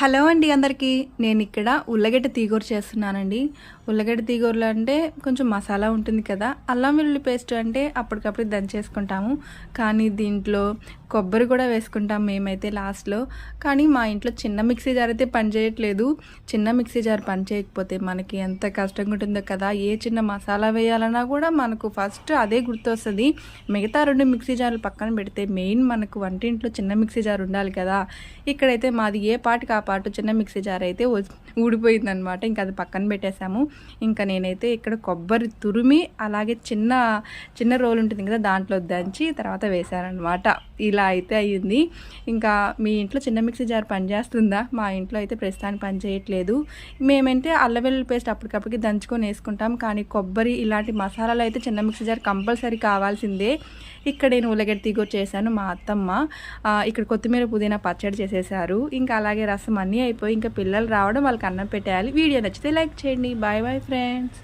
Hello అండి అందరికీ. నేను ఇక్కడ ఉల్లగడ్డ తీగూర చేస్తున్నానండి. ఉల్లగడ్డ తీగూరలో అంటే కొంచెం మసాలా ఉంటుంది కదా, అల్లం వెల్లుల్లి పేస్ట్ అంటే అప్పటికప్పుడు దంచేసుకుంటాము. కానీ దీంట్లో కొబ్బరి కూడా వేసుకుంటాం మేమైతే లాస్ట్లో. కానీ మా ఇంట్లో చిన్న మిక్సీ జార్ అయితే పనిచేయట్లేదు. చిన్న మిక్సీ జార్ పని చేయకపోతే మనకి ఎంత కష్టంగా ఉంటుందో కదా. ఏ చిన్న మసాలా వేయాలన్నా కూడా మనకు ఫస్ట్ అదే గుర్తొస్తుంది. మిగతా 2 మిక్సీ జార్లు పక్కన పెడితే మెయిన్ మనకు వంటింట్లో చిన్న మిక్సీ జార్ ఉండాలి కదా. ఇక్కడైతే మాది ఏ పాటుకి ఆ పాటు చిన్న మిక్సీ జార్ అయితే ఊడిపోయిందనమాట. ఇంకా అది పక్కన పెట్టేశాము. ఇంకా నేనైతే ఇక్కడ కొబ్బరి తురిమి అలాగే చిన్న రోల్ ఉంటుంది కదా, దాంట్లో దంచి తర్వాత వేశానమాట. ఇలా అయితే అయ్యింది. ఇంకా మీ ఇంట్లో చిన్న మిక్సీ జార్ పనిచేస్తుందా? మా ఇంట్లో అయితే ప్రస్తుతానికి పని చేయట్లేదు. మేమైతే అల్లం వెల్లుల్లి పేస్ట్ అప్పటికప్పటికి దంచుకొని వేసుకుంటాం. కానీ కొబ్బరి ఇలాంటి మసాలాలు అయితే చిన్న మిక్సీ జార్ కంపల్సరీ కావాల్సిందే. ఇక్కడ నేను ఉల్లగడ్డ తీగూర చేశాను. మా అత్తమ్మ ఇక్కడ కొత్తిమీర పుదీనా పచ్చడి చేసేసారు. ఇంకా అలాగే రసం అన్నీ అయిపోయి ఇంకా పిల్లలు రావడం వాళ్ళకి అన్నం పెట్టేయాలి. వీడియో నచ్చితే లైక్ చేయండి. Bye bye friends.